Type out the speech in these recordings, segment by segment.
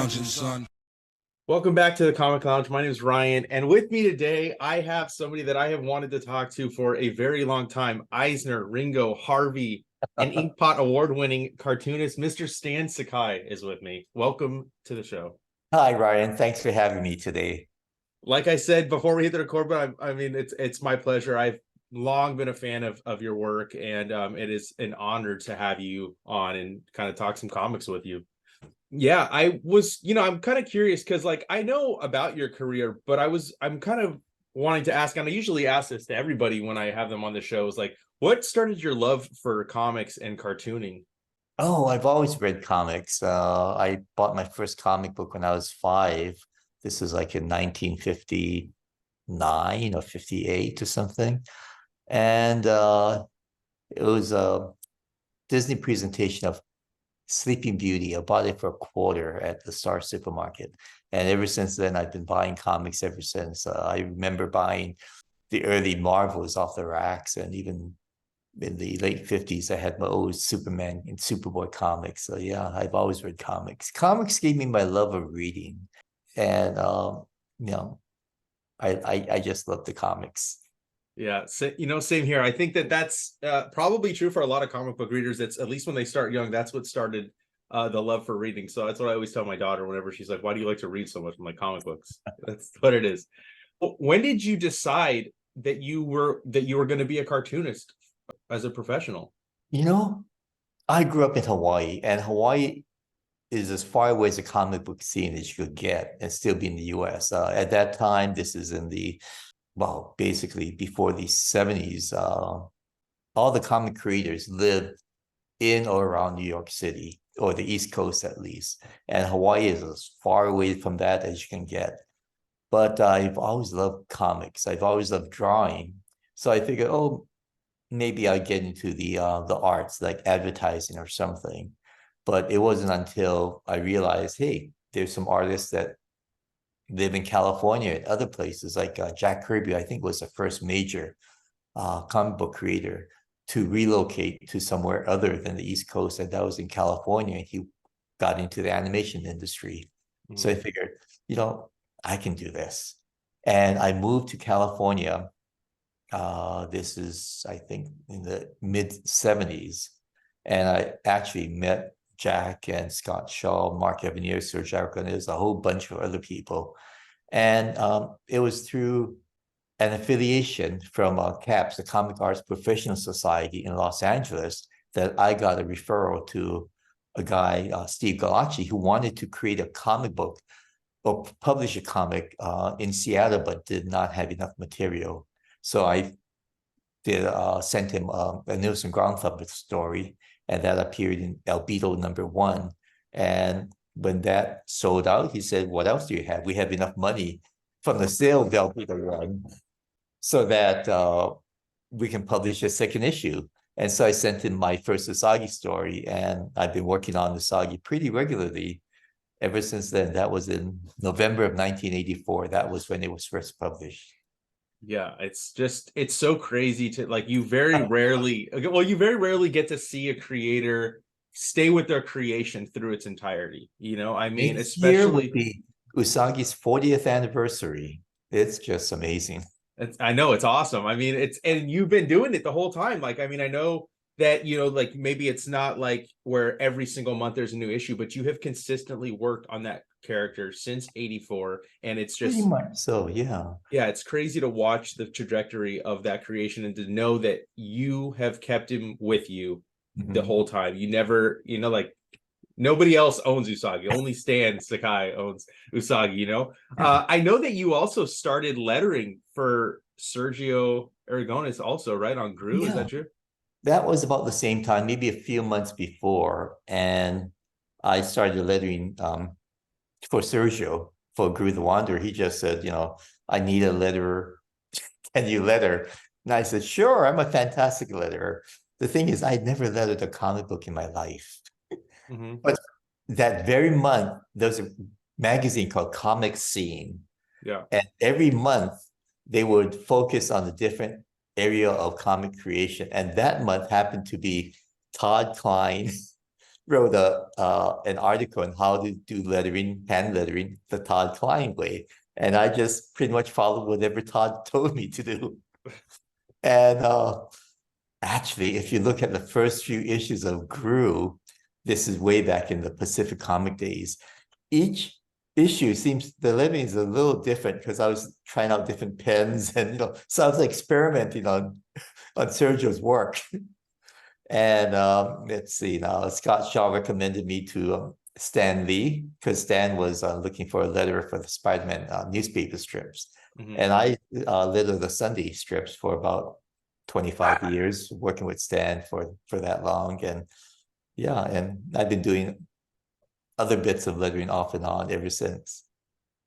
lounging, son. Welcome back to the Comic Lounge. My name is Ryan, and with me today, I have somebody that I have wanted to talk to for a very long time. Eisner, Ringo, Harvey, and Inkpot award-winning cartoonist, Mr. Stan Sakai is with me. Welcome to the show. Hi, Ryan. Thanks for having me today. Like I said before we hit the record button, I mean, it's my pleasure. I've long been a fan of your work, and it is an honor to have you on and kind of talk some comics with you. Yeah, I'm kind of curious because like I know about your career, but I'm kind of wanting to ask, and I usually ask this to everybody when I have them on the show, is like, what started your love for comics and cartooning? Oh, I've always read comics. I bought my first comic book when I was 5. This was like in 1959 or 58 or something. And it was a Disney presentation of Sleeping Beauty. I bought it for a quarter at the Star Supermarket. And ever since then, I've been buying comics ever since. I remember buying the early Marvels off the racks, and even in the late 50s, I had my old Superman and Superboy comics. So yeah, I've always read comics. Comics gave me my love of reading. And you know, I just love the comics. Yeah, same here. I think that's probably true for a lot of comic book readers. It's at least when they start young, that's what started the love for reading. So that's what I always tell my daughter whenever she's like, "Why do you like to read so much?" I'm like, "Comic books." That's what it is. When did you decide that you were going to be a cartoonist as a professional? I grew up in Hawaii, and Hawaii is as far away as a comic book scene as you could get and still be in the US. At that time, this is basically before the 70s, all the comic creators lived in or around New York City, or the East Coast at least. And Hawaii is as far away from that as you can get. But I've always loved comics. I've always loved drawing. So I figured, maybe I'll get into the arts, like advertising or something. But it wasn't until I realized, hey, there's some artists that live in California and other places, like Jack Kirby, I think was the first major comic book creator to relocate to somewhere other than the East Coast, and that was in California. And he got into the animation industry. Mm-hmm. So I figured, I can do this. And I moved to California. This is, I think, in the mid-70s. And I actually met Jack and Scott Shaw, Mark Evanier, Serge Aragonés, a whole bunch of other people. And it was through an affiliation from CAPS, the Comic Arts Professional Society in Los Angeles, that I got a referral to a guy, Steve Galacci, who wanted to create a comic book or publish a comic in Seattle, but did not have enough material. So I sent him a Nielsen Groundhopper story, and that appeared in Albedo #1. And when that sold out, he said, "What else do you have? We have enough money from the sale of Albedo 1 so that we can publish a second issue." And so I sent him my first Usagi story, and I've been working on Usagi pretty regularly ever since then. That was in November of 1984. That was when it was first published. Yeah, it's so crazy to like you very rarely get to see a creator stay with their creation through its entirety. I mean, especially the Usagi's 40th anniversary. It's just amazing. I know, it's awesome. I mean, and you've been doing it the whole time. Like, I mean, I know that, like maybe it's not like where every single month there's a new issue, but you have consistently worked on that character since 84, and it's just pretty much so. Yeah, it's crazy to watch the trajectory of that creation and to know that you have kept him with you the whole time. You never, like nobody else owns Usagi, only Stan Sakai owns Usagi. I know that you also started lettering for Sergio Aragonés also, right, on Gru. Is that true? That was about the same time, maybe a few months before, and I started lettering for Sergio for Gru the Wanderer. He just said, I need a letterer. Can you letter? And I said, sure, I'm a fantastic letterer. The thing is, I'd never lettered a comic book in my life. Mm-hmm. But that very month, there's a magazine called Comic Scene. Yeah. And every month, they would focus on a different area of comic creation. And that month happened to be Todd Klein wrote an article on how to do lettering, hand lettering, the Todd Klein way. And I just pretty much followed whatever Todd told me to do. And actually, if you look at the first few issues of Gru, this is way back in the Pacific Comic days. Each issue seems the lettering is a little different because I was trying out different pens and so I was experimenting on Sergio's work. And let's see now, Scott Shaw recommended me to Stan Lee because Stan was looking for a letterer for the Spider-Man newspaper strips. And I lettered the Sunday strips for about 25 years, working with Stan for that long. And yeah, and I've been doing other bits of lettering off and on ever since.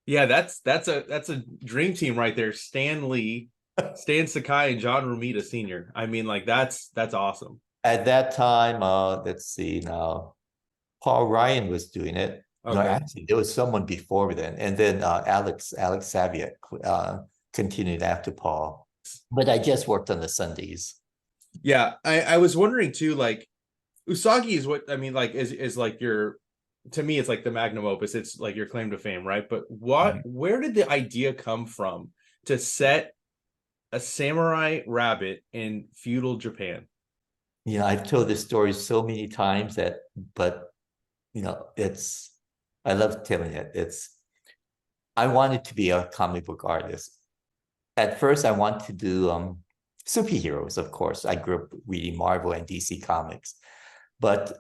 Yeah, that's a dream team right there. Stan Lee, Stan Sakai, and John Romita Sr. I mean, like that's awesome. At that time, let's see now, Paul Ryan was doing it. No, Okay. actually, there was someone before then, and then Alex Saviak continued after Paul. But I just worked on the Sundays. Yeah, I was wondering too, like Usagi is what I mean, like is like your, to me, it's like the magnum opus. It's like your claim to fame, right? But where did the idea come from to set a samurai rabbit in feudal Japan? I've told this story so many times but I love telling it. I wanted to be a comic book artist. At first, I wanted to do superheroes, of course. I grew up reading Marvel and DC comics. But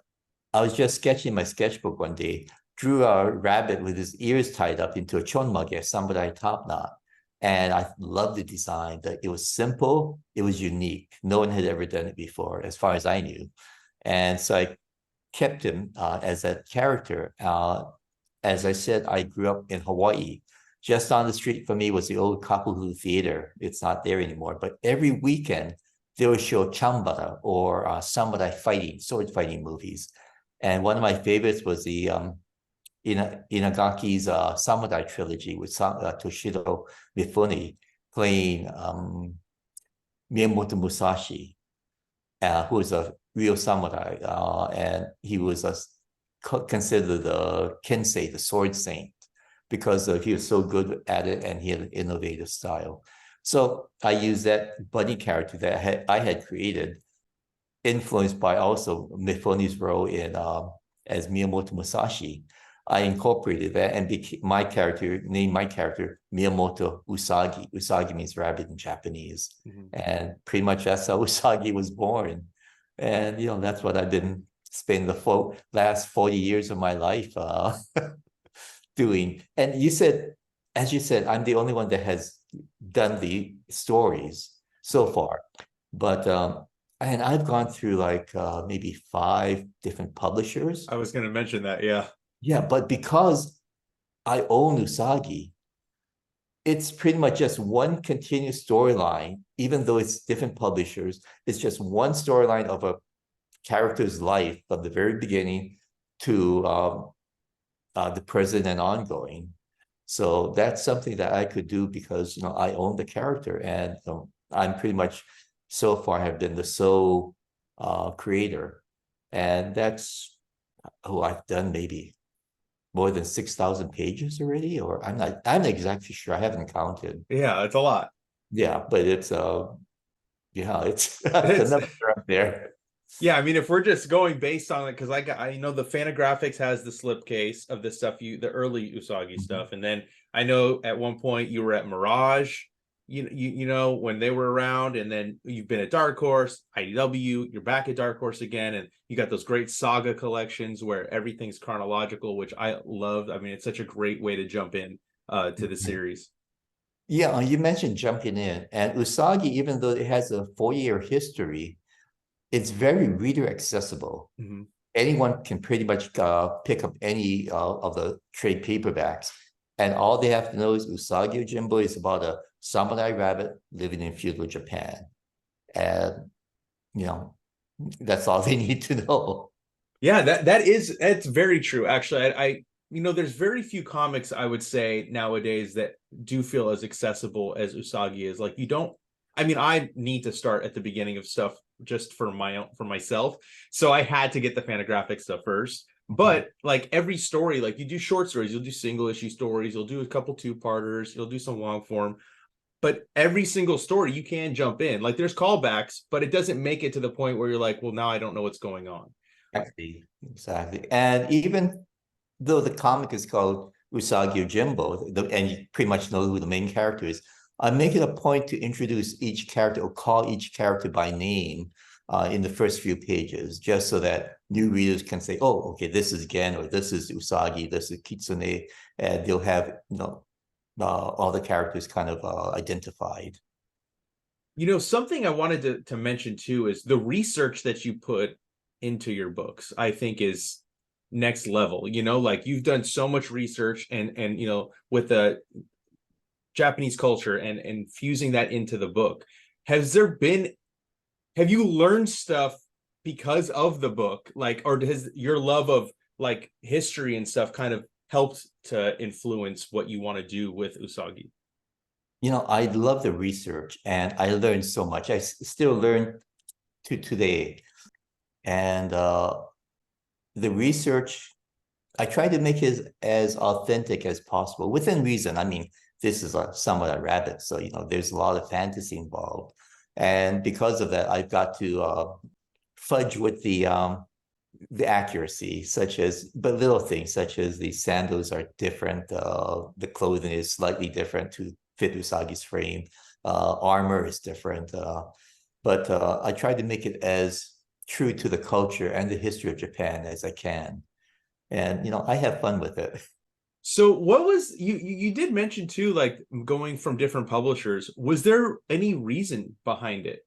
I was just sketching my sketchbook one day, drew a rabbit with his ears tied up into a chonmage, samurai top knot. And I loved the design. That it was simple, it was unique. No one had ever done it before, as far as I knew. And so I kept him as that character. As I said, I grew up in Hawaii. Just on the street from me was the old Kapuhu Theater. It's not there anymore. But every weekend, they would show chambara or samurai fighting, sword fighting movies. And one of my favorites was the Inagaki's Samurai trilogy with Toshiro Mifune playing Miyamoto Musashi, who was a real samurai, and he was considered the kensei, the sword saint, because he was so good at it and he had an innovative style. So I used that bunny character that I had created, influenced by also Mifune's role in as Miyamoto Musashi. I incorporated that and named my character Miyamoto Usagi. Usagi means rabbit in Japanese. And pretty much that's how Usagi was born. And, that's what I've been spending the last 40 years of my life doing. And as you said, I'm the only one that has done the stories so far. But, and I've gone through like maybe 5 different publishers. I was going to mention that, yeah. Yeah, but because I own Usagi, it's pretty much just one continuous storyline, even though it's different publishers. It's just one storyline of a character's life from the very beginning to the present and ongoing. So that's something that I could do because, I own the character, and I'm pretty much so far have been the sole creator. And that's I've done maybe more than 6,000 pages already, or I'm not exactly sure. I haven't counted. Yeah, it's a lot. Yeah, but it's it's the numbers are up there. Yeah, I mean, if we're just going based on it, because I know the Fantagraphics has the slipcase of the stuff the early Usagi stuff, and then I know at one point you were at Mirage, when they were around, and then you've been at Dark Horse, IDW, you're back at Dark Horse again, and you got those great saga collections where everything's chronological, which I love. I mean, it's such a great way to jump in to the series. Yeah, you mentioned jumping in, and Usagi, even though it has a 4-year history, it's very reader accessible. Anyone can pretty much pick up any of the trade paperbacks, and all they have to know is Usagi Yojimbo is about a samurai rabbit living in feudal Japan. And, that's all they need to know. Yeah, that's very true. Actually, I there's very few comics I would say nowadays that do feel as accessible as Usagi is. Like I need to start at the beginning of stuff just for myself. So I had to get the Fantagraphics stuff first. But like every story, like you do short stories, you'll do single issue stories, you'll do a couple 2-parters, you'll do some long form. But every single story you can jump in. Like there's callbacks, but it doesn't make it to the point where you're like, well, now I don't know what's going on. Exactly. And even though the comic is called Usagi Yojimbo, and you pretty much know who the main character is, I make it a point to introduce each character or call each character by name in the first few pages, just so that new readers can say, oh, okay, this is Gen, or this is Usagi, this is Kitsune, and they'll have, all the characters kind of identified. Something I wanted to mention too is the research that you put into your books, I think is next level. Like you've done so much research and with the Japanese culture and fusing that into the book. Have you learned stuff because of the book? Like, or has your love of like history and stuff kind of helped to influence what you want to do with Usagi? I love the research and I learned so much. I still learn to today. And the research, I try to make it as authentic as possible within reason. I mean, this is somewhat a rabbit, so there's a lot of fantasy involved, and because of that, I've got to fudge with the accuracy, but little things such as the sandals are different, the clothing is slightly different to fit Usagi's frame, armor is different, but I try to make it as true to the culture and the history of Japan as I can. And, I have fun with it. So what was you did mention too, like going from different publishers. Was there any reason behind it?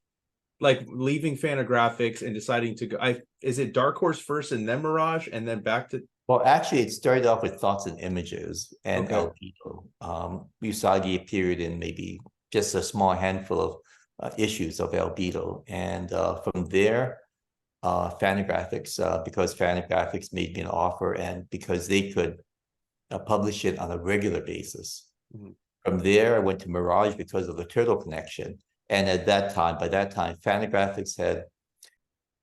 Like leaving Fantagraphics and deciding to go, is it Dark Horse first and then Mirage and then back to? Well, actually, it started off with Thoughts and Images and Okay. Albedo. Usagi appeared in maybe just a small handful of issues of Albedo. And from there, Fantagraphics, because Fantagraphics made me an offer and because they could publish it on a regular basis. Mm-hmm. From there, I went to Mirage because of the Turtle connection. And by that time, Fantagraphics had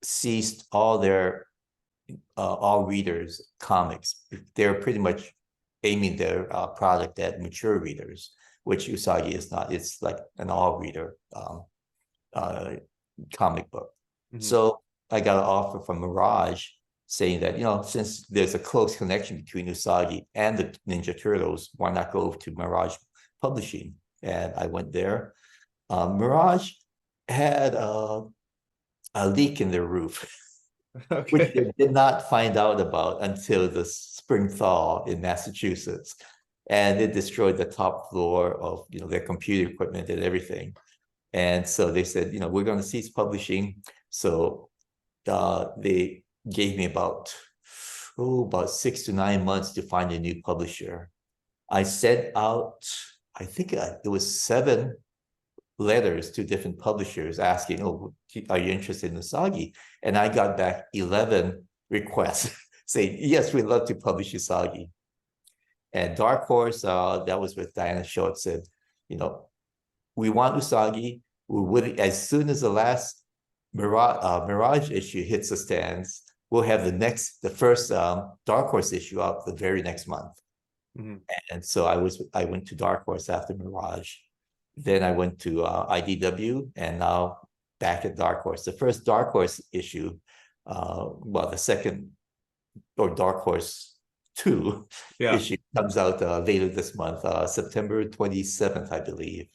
ceased all their all readers comics. They're pretty much aiming their product at mature readers, which Usagi is not. It's like an all reader comic book. Mm-hmm. So I got an offer from Mirage saying that, since there's a close connection between Usagi and the Ninja Turtles, why not go to Mirage Publishing? And I went there. Mirage had a leak in their roof, okay, which they did not find out about until the spring thaw in Massachusetts. And it destroyed the top floor of, their computer equipment and everything. And so they said, we're going to cease publishing. So they gave me about 6 to 9 months to find a new publisher. I sent out, I think it was 7 letters to different publishers asking, are you interested in Usagi? And I got back 11 requests saying, yes, we'd love to publish Usagi. And Dark Horse, that was with Diana Short, said, we want Usagi. We would, as soon as the last Mirage issue hits the stands, we'll have the first Dark Horse issue out the very next month. Mm-hmm. And so I went to Dark Horse after Mirage. Then I went to IDW and now back at Dark Horse. The first Dark Horse issue, the second, or Dark Horse 2 issue comes out later this month, September 27th, I believe.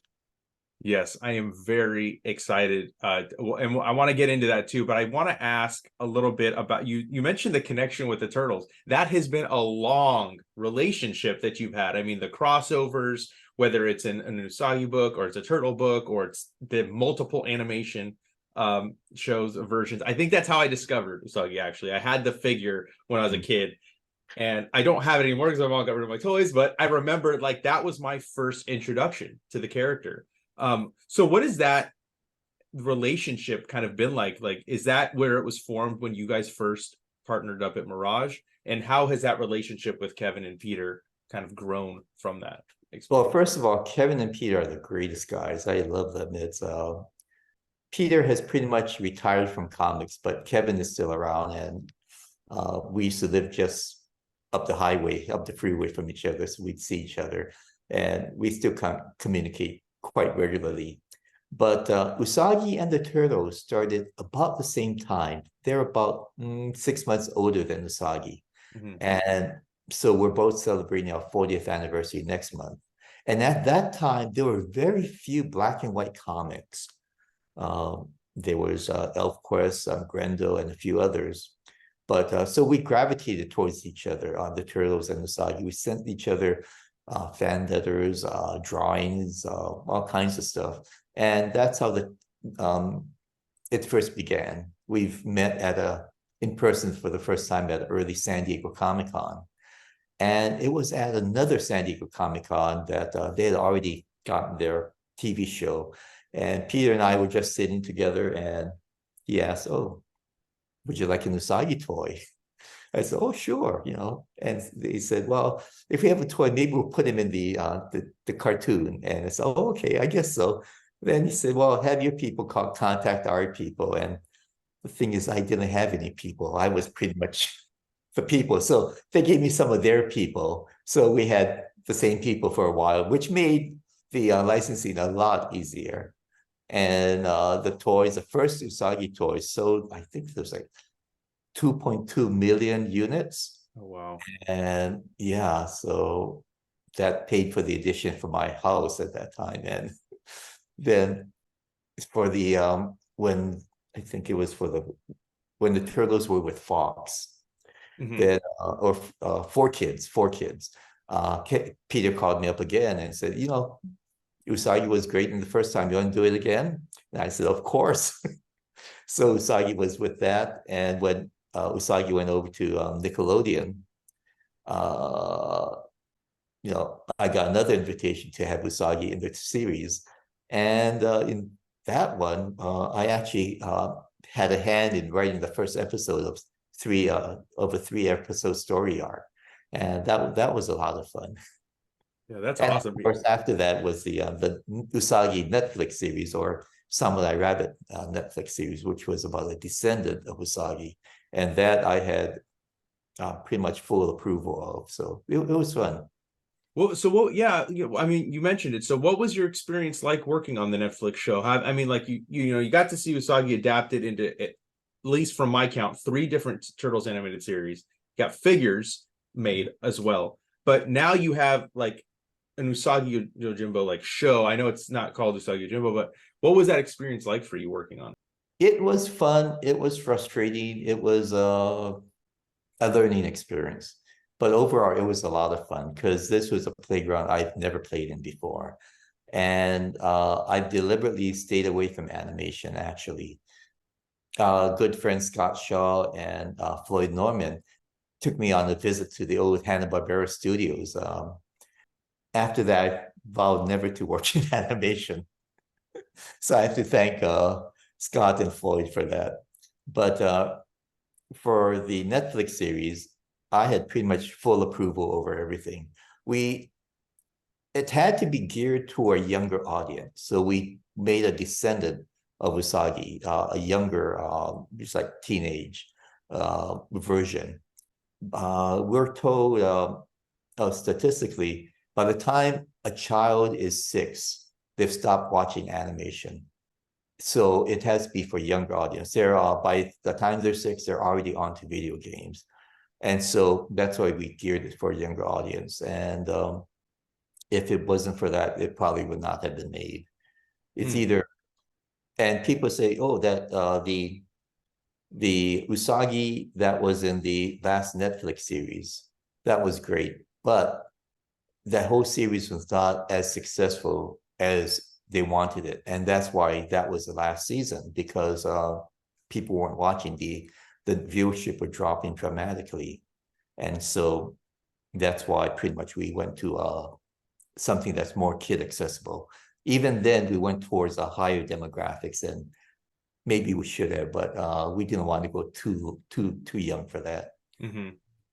Yes, I am very excited. And I want to get into that too, but I want to ask a little bit about you mentioned the connection with the Turtles. That has been a long relationship that you've had. I mean, the crossovers, whether it's in an Usagi book or it's a Turtle book or it's the multiple animation shows versions. I think that's how I discovered Usagi, actually. I had the figure when I was a kid. And I don't have it anymore because I've all got rid of my toys, but I remember like that was my first introduction to the character. So what is that relationship kind of been like? Like, is that where it was formed when you guys first partnered up at Mirage? And how has that relationship with Kevin and Peter kind of grown from that experience? Well, first of all, Kevin and Peter are the greatest guys. I love them. Peter has pretty much retired from comics, but Kevin is still around, and we used to live just up the highway, up the freeway from each other, so we'd see each other, and we still communicate quite regularly. But Usagi and the Turtles started about the same time. They're about 6 months older than Usagi. And so we're both celebrating our 40th anniversary next month. And at that time, there were very few black and white comics. There was ElfQuest, Grendel, and a few others. But so we gravitated towards each other on the Turtles and Usagi. We sent each other fan letters, drawings, all kinds of stuff. And that's how it first began. We've met in person for the first time at early San Diego Comic-Con. And it was at another San Diego Comic-Con that they had already gotten their TV show. And Peter and I were just sitting together, and he asked, "Oh, would you like an Usagi toy?" I said, "Oh, sure," And he said, "Well, if we have a toy, maybe we'll put him in the cartoon." And I said, "Oh, okay, I guess so." Then he said, "Well, have your people contact our people." And the thing is, I didn't have any people. I was pretty much the people. So they gave me some of their people. So we had the same people for a while, which made the licensing a lot easier. And the first Usagi toys sold, I think there's like 2.2 million units. Oh, wow. And yeah, so that paid for the addition for my house at that time. And then for the when I think it was when the Turtles were with Fox, then or 4Kids, Peter called me up again and said, Usagi was great in the first time. You want to do it again? And I said, of course. So Usagi was with that. And when Usagi went over to Nickelodeon, I got another invitation to have Usagi in the series. And in that one, I actually had a hand in writing the first episode of a 3-episode story arc. And that was a lot of fun. Yeah, that's and awesome. Of course, after that was the Usagi Netflix series, or Samurai Rabbit Netflix series, which was about a descendant of Usagi, and that I had pretty much full approval of. So it was fun. Well, so what? Yeah, I mean, you mentioned it. So, what was your experience like working on the Netflix show? I mean, like you got to see Usagi adapted into, at least from my count, 3 different Turtles animated series. Got figures made as well, but now you have like an Usagi Yojimbo like show. I know it's not called Usagi Yojimbo, but what was that experience like for you working on it? It was fun. It was frustrating. It was a learning experience. But overall, it was a lot of fun because this was a playground I've never played in before. And I deliberately stayed away from animation, actually. Good friend Scott Shaw and Floyd Norman took me on a visit to the old Hanna-Barbera studios. After that, I vowed never to work in animation. So I have to thank Scott and Floyd for that. But for the Netflix series, I had pretty much full approval over everything. It had to be geared to a younger audience. So we made a descendant of Usagi, a younger, just like teenage version. We're told statistically, by the time a child is 6, they've stopped watching animation. So it has to be for younger audience. By the time they're 6, they're already onto video games. And so that's why we geared it for a younger audience. And if it wasn't for that, it probably would not have been made. It's either, and people say, oh, that the Usagi that was in the last Netflix series, that was great. But that whole series was not as successful as they wanted it. And that's why that was the last season, because people weren't watching. The viewership was dropping dramatically. And so that's why pretty much we went to something that's more kid accessible. Even then, we went towards a higher demographics, and maybe we should have, but we didn't want to go too young for that.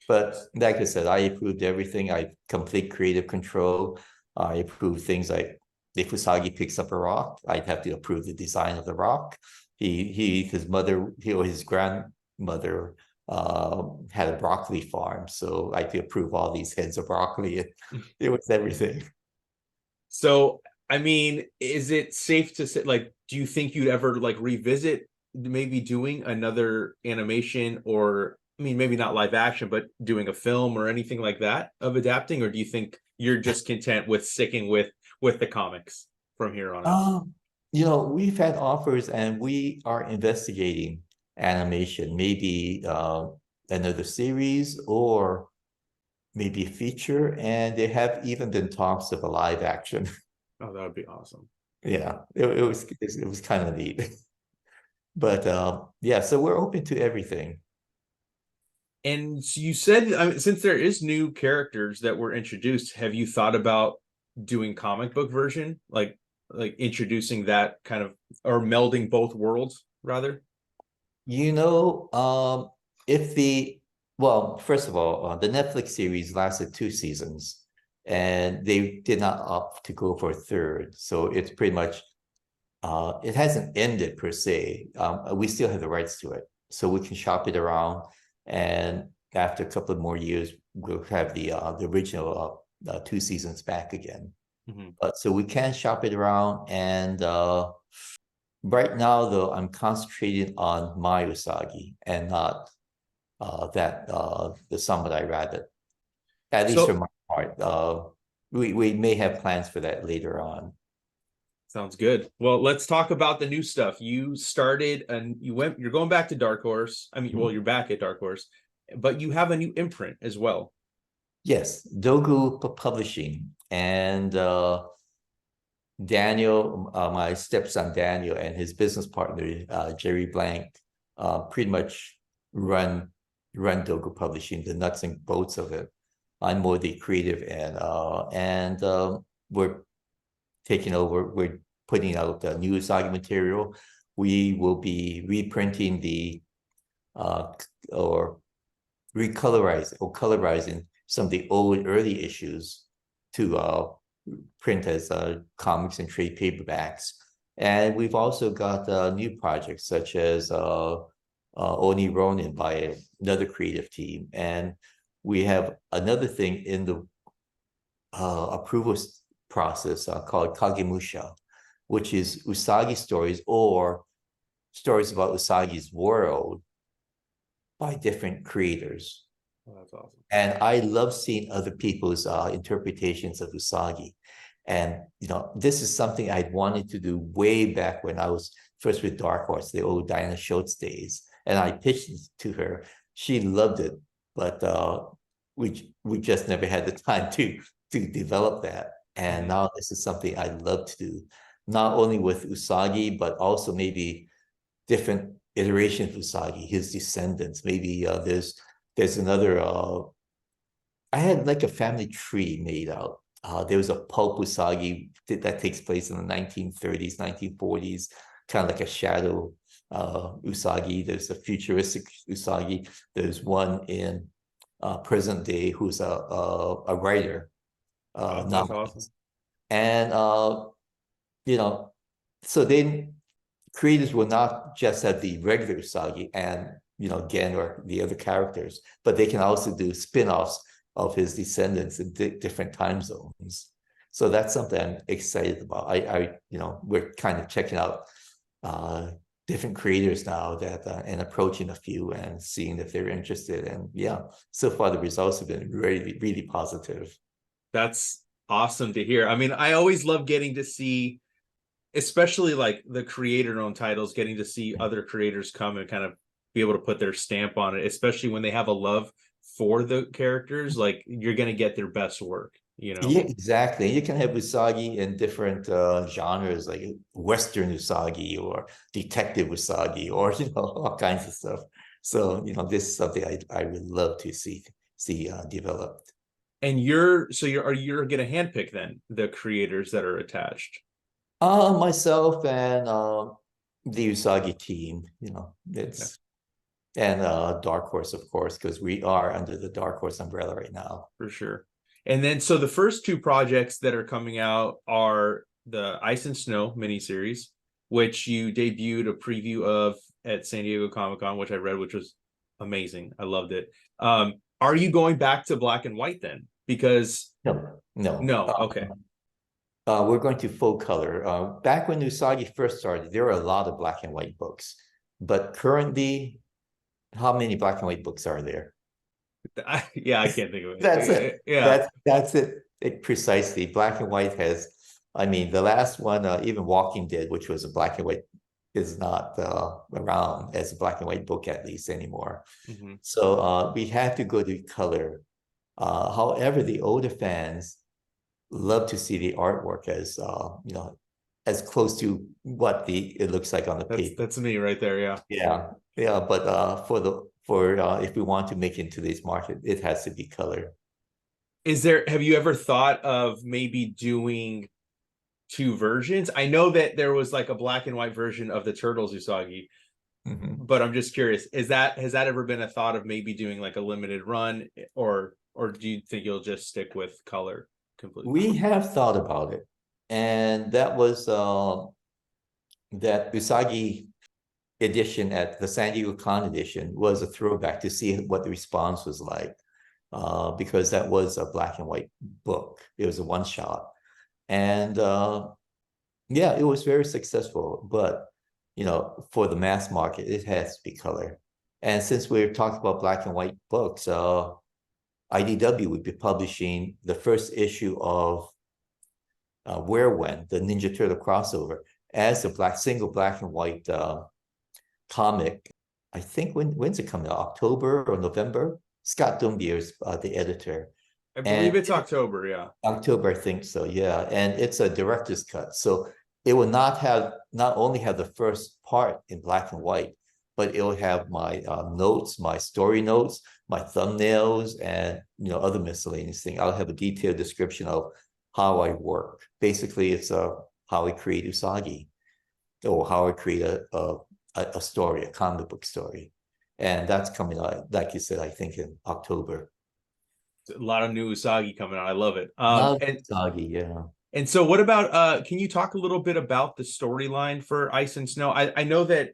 But like I said, I approved everything. I complete creative control. I approved things like if Usagi picks up a rock, I'd have to approve the design of the rock. His mother, or his grandmother had a broccoli farm, so I had to approve all these heads of broccoli. It was everything. So, I mean, is it safe to say, like, do you think you'd ever like revisit maybe doing another animation, or I mean, maybe not live action, but doing a film or anything like that of adapting, or do you think you're just content with sticking with the comics from here on out? We've had offers and we are investigating animation, maybe another series or maybe a feature, and there have even been talks of a live action. Oh, that would be awesome. Yeah, it was kind of neat. But yeah, so we're open to everything. And so you said, I mean, since there is new characters that were introduced, have you thought about doing comic book version, like introducing that kind of, or melding both worlds rather? You know, if the well, first of all, the Netflix series lasted 2 seasons, and they did not opt to go for a third, so it's pretty much it hasn't ended per se. We still have the rights to it, so we can shop it around, and after a couple of more years, we'll have the original 2 seasons back again. Mhm. So we can shop it around, and right now, though, I'm concentrating on my Usagi and not the summit I rather. At least for So my part. We may have plans for that later on. sounds good. Well, let's talk about the new stuff. You started and you're going back to Dark Horse. I mean, well, you're back at Dark Horse, but you have a new imprint as well. Yes, Dogu Publishing and Daniel, my stepson Daniel, and his business partner Jerry Blank, pretty much run Dogu Publishing, the nuts and bolts of it. I'm more the creative end, and we're taking over. We're putting out new Usagi material. We will be reprinting or colorizing some of the old early issues to print as comics and trade paperbacks. And we've also got new projects such as Oni Ronin by another creative team. And we have another thing in the approval process called Kagemusha, which is Usagi stories or stories about Usagi's world by different creators. Oh, that's awesome. And I love seeing other people's interpretations of Usagi. And, this is something I'd wanted to do way back when I was first with Dark Horse, the old Diana Schultz days. And I pitched it to her. She loved it, but we just never had the time to develop that. And now this is something I'd love to do, not only with Usagi, but also maybe different iterations of Usagi, his descendants. Maybe there's another. I had like a family tree made out. There was a pulp Usagi that takes place in the 1930s, 1940s, kind of like a shadow Usagi. There's a futuristic Usagi. There's one in present day who's a writer. That's awesome. And so then creators will not just have the regular Usagi and Gen or the other characters, but they can also do spin-offs of his descendants in different time zones. So that's something I'm excited about. We're kind of checking out different creators now that and approaching a few and seeing if they're interested. And yeah, so far the results have been really, really positive. That's awesome to hear. I mean, I always love getting to see, especially like the creator-owned titles, getting to see other creators come and kind of be able to put their stamp on it, especially when they have a love for the characters. Like, you're going to get their best work, Yeah, exactly. You can have Usagi in different genres, like Western Usagi or Detective Usagi, or all kinds of stuff. So this is something I would love to see developed. And you're going to handpick then the creators that are attached? Myself and the Usagi team, it's and Dark Horse, of course, because we are under the Dark Horse umbrella right now. For sure. And then, so the first two projects that are coming out are the Ice and Snow miniseries, which you debuted a preview of at San Diego Comic-Con, which I read, which was amazing. I loved it. Are you going back to black and white then? Because no. no, okay. We're going to full color. Back when Usagi first started, there were a lot of black and white books, but currently, how many black and white books are there? Yeah, I can't think of it. That's it. Yeah. That's it precisely. Black and white has, I mean, the last one, even Walking Dead, which was a black and white, is not around as a black and white book at least anymore. Mm-hmm. So we had to go to color. However, the older fans love to see the artwork as as close to what it looks like on the paper. That's me right there. Yeah. Yeah. But for if we want to make it into today's market, it has to be color. Have you ever thought of maybe doing two versions? I know that there was like a black and white version of the Turtles Usagi, but I'm just curious, has that ever been a thought of maybe doing like a limited run, or do you think you'll just stick with color completely? We have thought about it, and that was that Usagi edition at the San Diego Con edition was a throwback to see what the response was like, because that was a black and white book. It was a one shot, and yeah, it was very successful. But for the mass market, it has to be color. And since we're talking about black and white books, IDW would be publishing the first issue of Where When, the Ninja Turtle crossover, as a single black and white comic. I think when's it coming out? October or November? Scott Dumbier's the editor. I believe it's October, yeah. October, I think so, yeah. And it's a director's cut. So it will not only have the first part in black and white, but it'll have my notes, my story notes, my thumbnails, and other miscellaneous things. I'll have a detailed description of how I work. Basically, it's how I create Usagi, or how I create a story, a comic book story. And that's coming out, like you said, I think in October. A lot of new Usagi coming out. I love it. And Usagi, yeah. And so what about can you talk a little bit about the storyline for Ice and Snow? I know that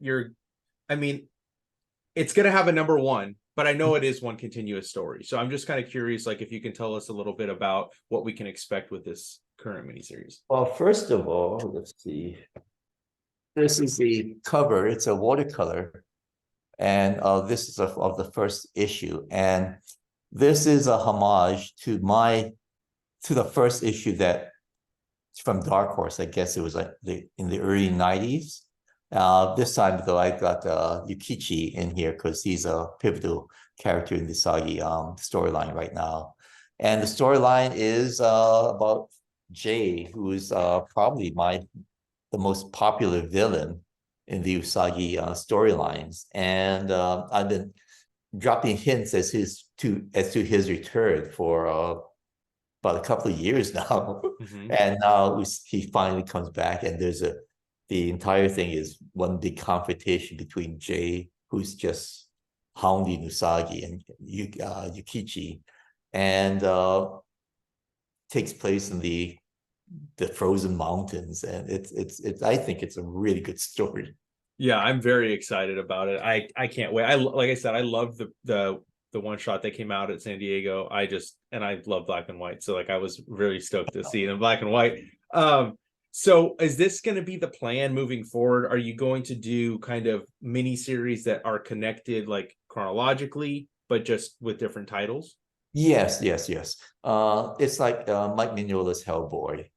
it's gonna have a number one, but I know it is one continuous story. So I'm just kind of curious, like if you can tell us a little bit about what we can expect with this current miniseries. Well, first of all, let's see. This is the cover. It's a watercolor, and this is of the first issue. And this is a homage to the first issue that from Dark Horse. I guess it was like in the early 90s. This time, though, I got Yukichi in here because he's a pivotal character in the Usagi storyline right now. And the storyline is about Jay, who is probably the most popular villain in the Usagi storylines. And I've been dropping hints as to his return for about a couple of years now. And now he finally comes back, and the entire thing is one big confrontation between Jay, who's just hounding Usagi, and Yukichi, and takes place in the frozen mountains. And it's I think it's a really good story. Yeah, I'm very excited about it. I can't wait. Like I said, I love the one shot that came out at San Diego. I love black and white, so like I was really stoked to see it in black and white. So is this going to be the plan moving forward? Are you going to do kind of mini series that are connected like chronologically, but just with different titles? Yes. It's like Mike Mignola's Hellboy.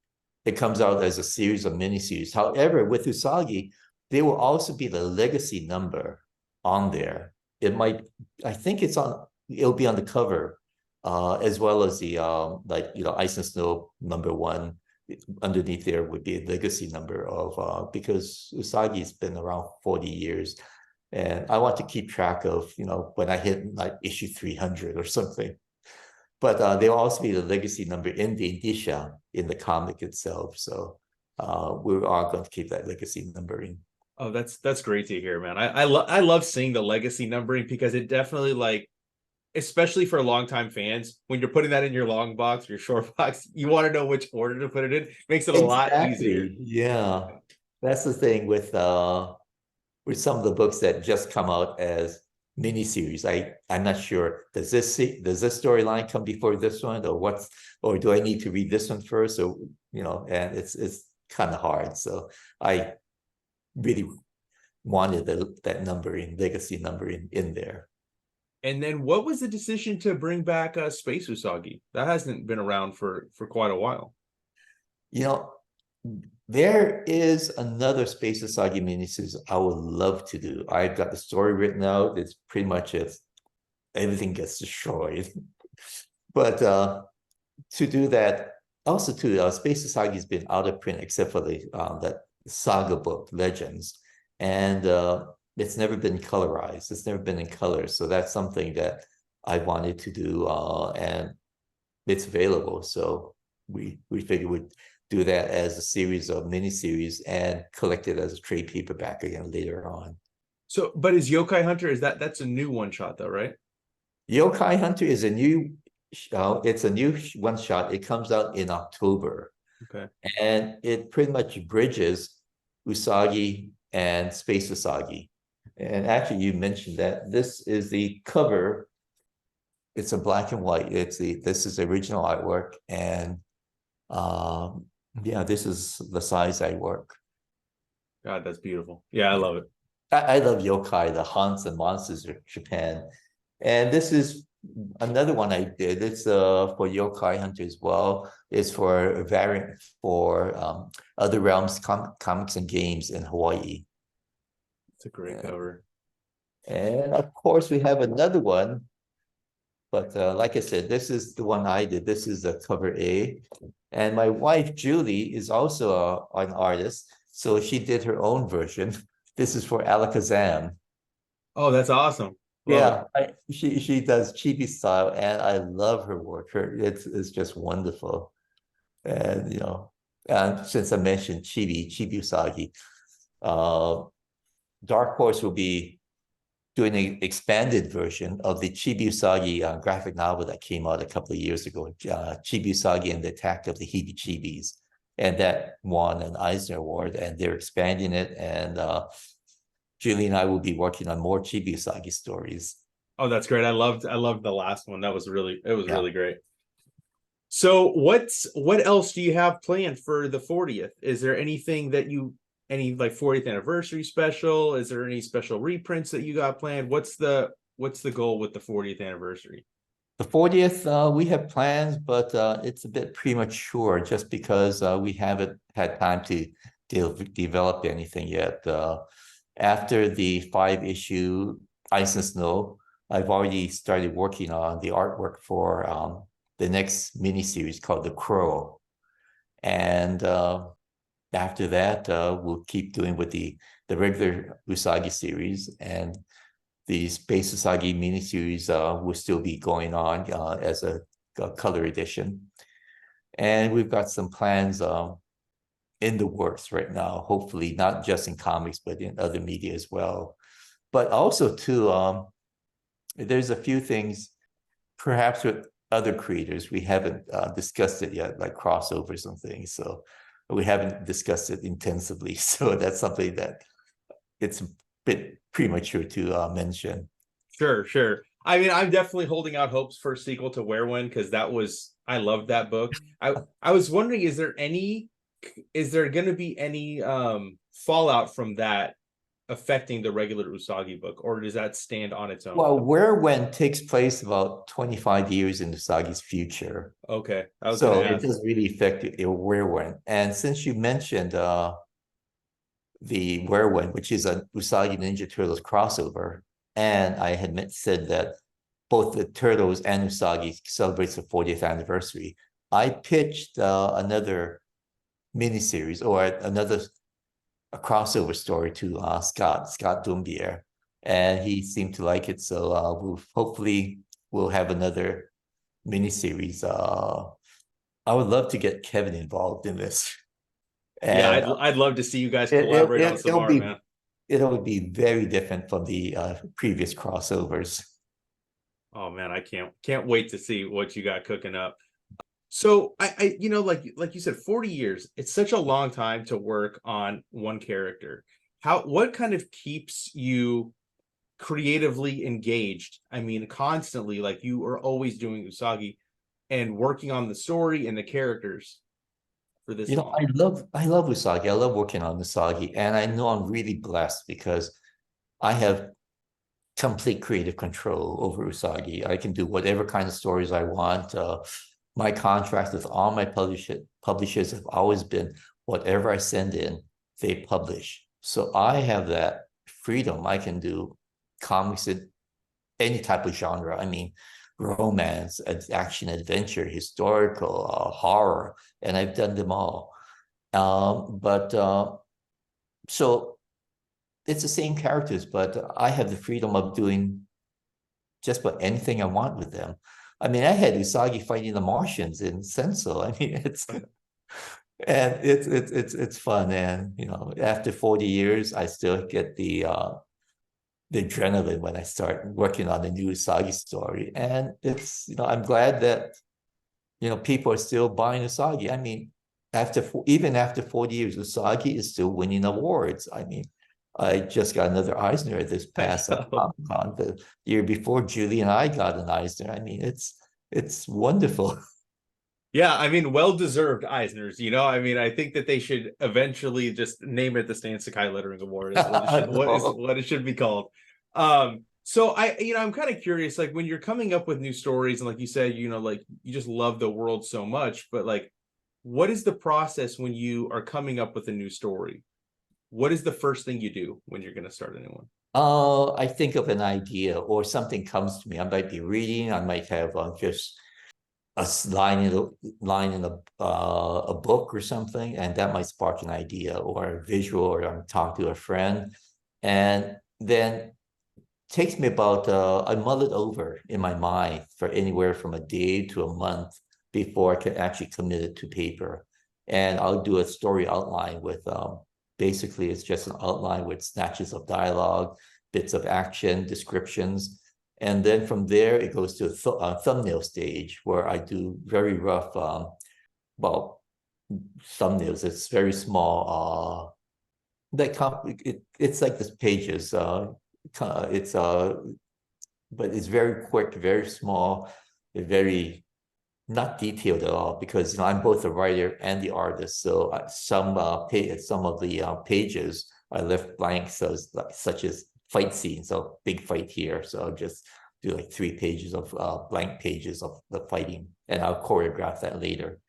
It comes out as a series of miniseries. However, with Usagi, there will also be the legacy number on there. I think it'll be on the cover, as well as the Ice and Snow #1. Underneath there would be a legacy number of because Usagi's been around 40 years, and I want to keep track of when I hit like issue 300 or something. But there will also be the legacy number in the indicia in the comic itself. So we are going to keep that legacy numbering. Oh, that's great to hear, man. I love seeing the legacy numbering, because it definitely especially for longtime fans, when you're putting that in your long box or your short box, you want to know which order to put it in. Makes it a lot easier. Exactly. Yeah. That's the thing with some of the books that just come out as miniseries. I'm not sure. Does this storyline come before this one, or do I need to read this one first? Or and it's kind of hard. So I really wanted that legacy number in there. And then what was the decision to bring back Space Usagi? That hasn't been around for quite a while. You know, there is another Space Usagi miniseries I would love to do. I've got the story written out. It's pretty much everything gets destroyed. But to do that, also too, Space Usagi has been out of print except for that saga book, Legends, and it's never been colorized. It's never been in color. So that's something that I wanted to do, and it's available. So we figured we'd do that as a series of miniseries and collect it as a trade paperback again later on. So, but is Yokai Hunter, that's a new one shot though, right? Yokai Hunter is it's a new one shot. It comes out in October. Okay. And it pretty much bridges Usagi and Space Usagi. And actually, you mentioned that this is the cover. It's a black and white. This is the original artwork, and yeah, this is the size I work. God, that's beautiful. Yeah, I love it. I love yokai, the haunts and monsters of Japan. And this is another one I did. It's for Yokai Hunter as well. It's for a variant for Other Realms comics and games in Hawaii. It's a great cover. And of course, we have another one. But like I said, this is the one I did. This is the cover A. And my wife, Julie, is also an artist. So she did her own version. This is for Alakazam. Oh, that's awesome. Love she does chibi style, and I love her work. It's just wonderful. And and since I mentioned Chibi Usagi, Dark Horse will be doing an expanded version of the Chibi Usagi graphic novel that came out a couple of years ago, Chibi Usagi and the Attack of the Heebie-Chibis. And that won an Eisner Award, and they're expanding it. And Julie and I will be working on more Chibi Usagi stories. Oh, that's great. I loved the last one. It was really great. So what else do you have planned for the 40th? Is there anything that any like 40th anniversary special? Is there any special reprints that you got planned? What's the goal with the 40th anniversary? The 40th, we have plans, but it's a bit premature just because we haven't had time to develop anything yet. After the 5-issue Ice and Snow, I've already started working on the artwork for the next miniseries called The Crow. And after that, we'll keep doing with the regular Usagi series, and the Space Usagi miniseries will still be going on as a color edition. And we've got some plans in the works right now, hopefully not just in comics, but in other media as well. But also too, there's a few things perhaps with other creators. We haven't discussed it yet, like crossovers and things. So we haven't discussed it intensively. So that's something that it's a bit premature to mention. Sure. I mean, I'm definitely holding out hopes for a sequel to Werewolf, because I loved that book. I was wondering, is there going to be any fallout from that affecting the regular Usagi book, or does that stand on its own? Well, Werewolf takes place about 25 years in Usagi's future. Okay. So it does really affect Werewolf. And since you mentioned the Werewolf, which is a Usagi Ninja Turtles crossover, and I had said that both the Turtles and Usagi celebrates the 40th anniversary, I pitched another miniseries or a crossover story to Scott Dumbier, and he seemed to like it. So we'll have another miniseries. I would love to get Kevin involved in this. And yeah, I'd love to see you guys collaborate on some art, man. It would be very different from the previous crossovers. Oh man, I can't wait to see what you got cooking up. So like you said, 40 years, it's such a long time to work on one character. What kind of keeps you creatively engaged? I mean, constantly, like you are always doing Usagi and working on the story and the characters for this You know, long. I love Usagi. I love working on Usagi, and I know I'm really blessed because I have complete creative control over Usagi. I can do whatever kind of stories I want. My contract with all my publishers have always been whatever I send in, they publish. So I have that freedom. I can do comics in any type of genre. I mean, romance, action, adventure, historical, horror, and I've done them all. But so it's the same characters, but I have the freedom of doing just about anything I want with them. I mean, I had Usagi fighting the Martians in Senso. I mean, it's fun, and you know, after 40 years, I still get the adrenaline when I start working on the new Usagi story, and it's, you know, I'm glad that, you know, people are still buying Usagi. I mean, even after 40 years, Usagi is still winning awards. I mean, I just got another Eisner this past Comic-Con. The year before, Julie and I got an Eisner. I mean, it's wonderful. Yeah, I mean, well-deserved Eisners, you know. I mean, I think that they should eventually just name it the Stan Sakai Lettering Award is what it should be called. So I'm kind of curious, like when you're coming up with new stories, and like you said, you know, like you just love the world so much, but like, what is the process when you are coming up with a new story? What is the first thing you do when you're going to start a new one? I think of an idea or something comes to me. I might be reading. I might have just a line in a book or something, and that might spark an idea or a visual, or I'm talking to a friend, and then takes me about I mull it over in my mind for anywhere from a day to a month before I can actually commit it to paper. And I'll do a story outline with basically it's just an outline with snatches of dialogue, bits of action, descriptions. And then from there, it goes to a thumbnail stage where I do very rough, well, thumbnails. It's very small. It's like this pages. It's but it's very quick, very small, very not detailed at all, because you know I'm both the writer and the artist. So some of the pages I left blank, so such as fight scenes, so big fight here. So I'll just do like 3 pages of blank pages of the fighting, and I'll choreograph that later.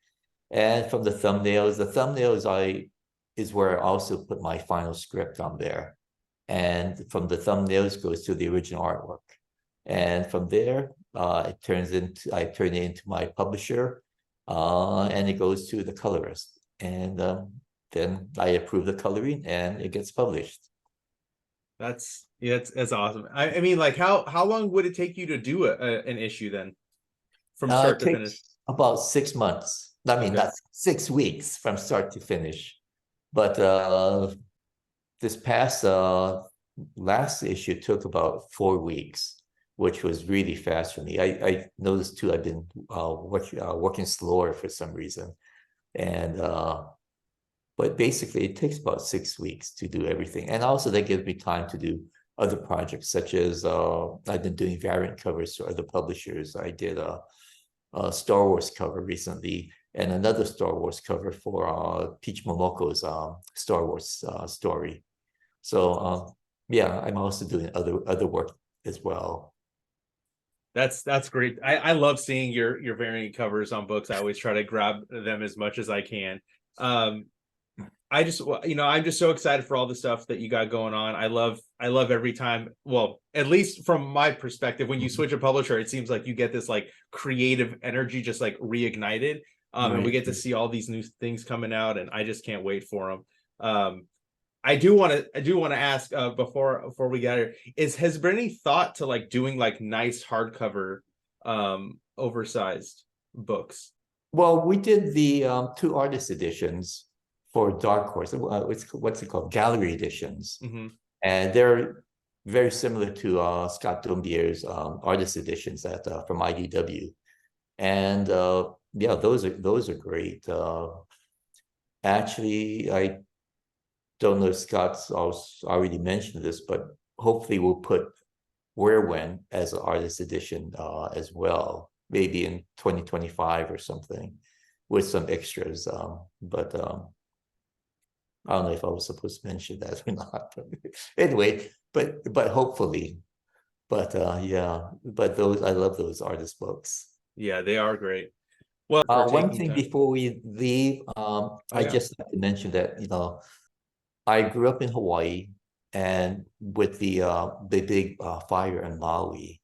And from the thumbnails is where I also put my final script on there. And from the thumbnails goes to the original artwork. And from there, I turn it into my publisher, and it goes to the colorist. And then I approve the coloring and it gets published. That's awesome. I mean, like how long would it take you to do an issue then, from It start to finish? takes about 6 months. I mean, Okay. that's 6 weeks from start to finish. But this past last issue took about 4 weeks, which was really fast for me. I noticed too, I've been working slower for some reason. And but basically it takes about 6 weeks to do everything. And also that gives me time to do other projects, such as I've been doing variant covers for other publishers. I did a Star Wars cover recently, and another Star Wars cover for Peach Momoko's Star Wars story. So yeah, I'm also doing other work as well. That's great. I love seeing your variant covers on books. I always try to grab them as much as I can. I just, I'm just so excited for all the stuff that you got going on. I love every time, well, at least from my perspective, when you switch a publisher, it seems like you get this like creative energy just like reignited. And we get to see all these new things coming out, and I just can't wait for them. I do want to ask before we get here, has there been any thought to like doing like nice hardcover oversized books? Well, we did the 2 artist editions for Dark Horse. What's it called? Gallery editions. Mm-hmm. And they're very similar to Scott Dombier's artist editions at from IDW. And yeah, those are great. Actually, I don't know if Scott's already mentioned this, but hopefully we'll put Where When as an artist edition as well, maybe in 2025 or something, with some extras. But I don't know if I was supposed to mention that or not. Anyway, but hopefully. But yeah, but those I love those artist books. Yeah, they are great. Well, for One taking thing time. before we leave, Oh I yeah. just have to mention that I grew up in Hawaii, and with the big fire in Maui,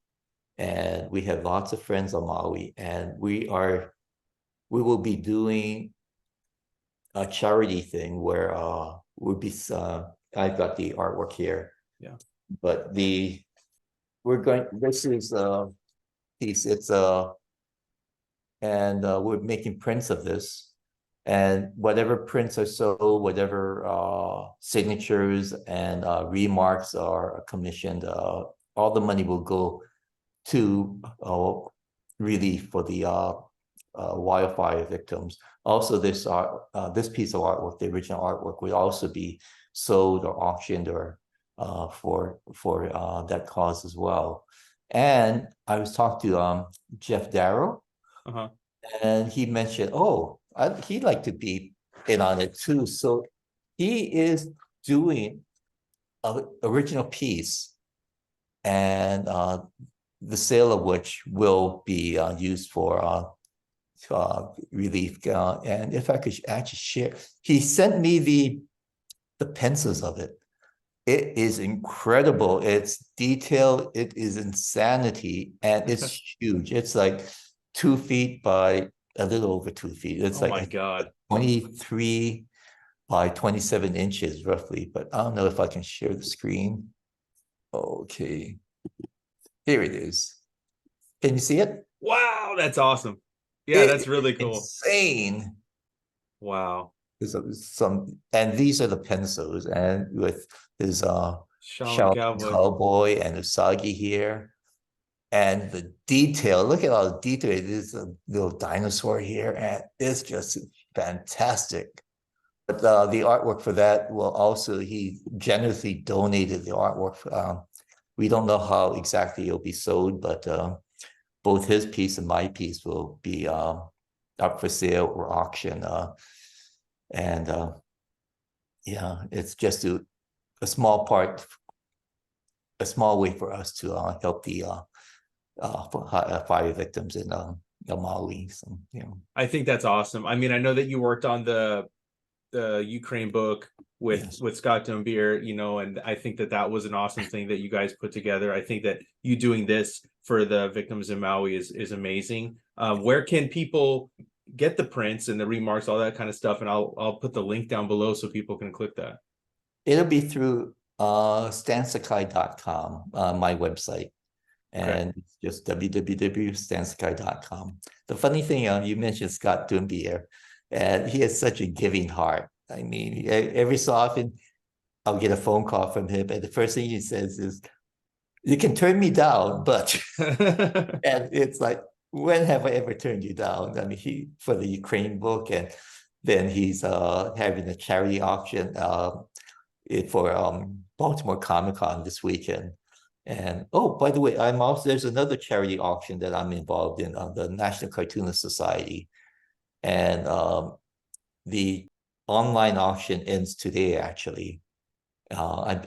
and we have lots of friends on Maui, and we will be doing a charity thing where we'll be I've got the artwork here, Yeah. but we're going. This is piece. It's and we're making prints of this, and whatever prints are sold, whatever signatures and remarks are commissioned, all the money will go to relief for the wildfire victims. Also, this piece of artwork, the original artwork, will also be sold or auctioned or for that cause as well. And I was talking to Jeff Darrow, Uh-huh. and he mentioned, oh, he'd like to be in on it too. So he is doing an original piece, and the sale of which will be used for relief. And if I could actually share, he sent me the pencils of it. It is incredible. It's detailed. It is insanity, and it's huge. It's like 2 feet by a little over 2 feet. It's Oh like my God. 23 by 27 inches roughly. But I don't know if I can share the screen. Okay, here it is. Can you see it? Wow, that's awesome. Yeah, It that's is really cool. insane. Wow. There's some, and these are the pencils, and with his Shaolin Shaolin Cowboy. Cowboy and Usagi here. And the detail, look at all the detail. There's a little dinosaur here, and it's just fantastic. But the artwork for that will also, he generously donated the artwork. We don't know how exactly it'll be sold, but both his piece and my piece will be up for sale or auction. And yeah, it's just a small part, a small way for us to help the fire victims in Maui. So, I think that's awesome. I mean, I know that you worked on the Ukraine book with yes. Scott Dumbier, and I think that was an awesome thing that you guys put together. I think that you doing this for the victims in Maui is amazing. Where can people get the prints and the remarks, all that kind of stuff? And I'll put the link down below so people can click that. It'll be through stansakai.com, my website. And Okay. it's just www.stansakai.com. The funny thing, you mentioned Scott Dumbier, and he has such a giving heart. I mean, every so often I'll get a phone call from him, and the first thing he says is, "You can turn me down, but," and it's like, when have I ever turned you down? I mean, he for the Ukraine book, and then he's having a charity auction for Baltimore Comic Con this weekend. And oh, by the way, there's another charity auction that I'm involved in, the National Cartoonist Society, and the online auction ends today. Actually, I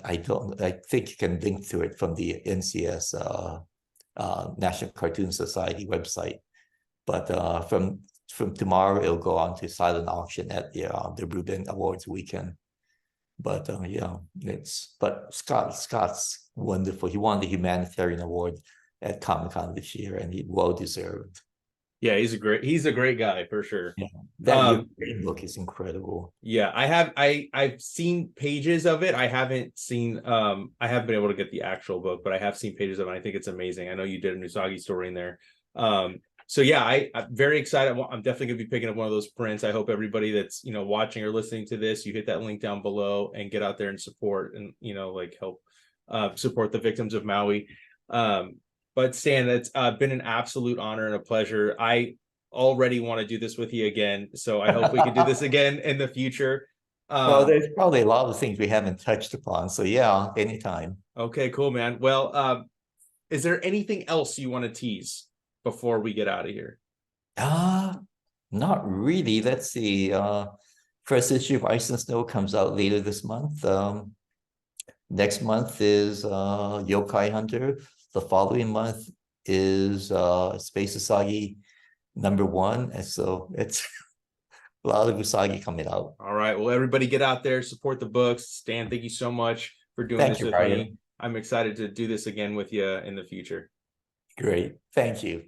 think you can link to it from the NCS National Cartoon Society website, but from tomorrow it'll go on to silent auction at the Rubin Awards weekend. But yeah, but Scott's wonderful. He won the humanitarian award at Comic-Con this year, and he well deserved. Yeah, he's a great guy for sure. Yeah, that Ukraine book is incredible. Yeah, I've seen pages of it. I haven't been able to get the actual book, but I have seen pages of it. I think it's amazing. I know you did an Usagi story in there. So yeah, I'm very excited. I'm definitely gonna be picking up one of those prints. I hope everybody that's watching or listening to this, you hit that link down below and get out there and support and like help support the victims of Maui. But Stan, it's been an absolute honor and a pleasure. I already want to do this with you again, so I hope we can do this again in the future. Well, there's probably a lot of things we haven't touched upon. So yeah, anytime. Okay, cool, man. Well, is there anything else you want to tease before we get out of here? Not really. Let's see. First issue of Ice and Snow comes out later this month. Next month is Yokai Hunter. The following month is Space Usagi #1. And so it's a lot of Usagi coming out. All right. Well, everybody get out there, support the books. Stan, thank you so much for doing this with me. I'm excited to do this again with you in the future. Great. Thank you.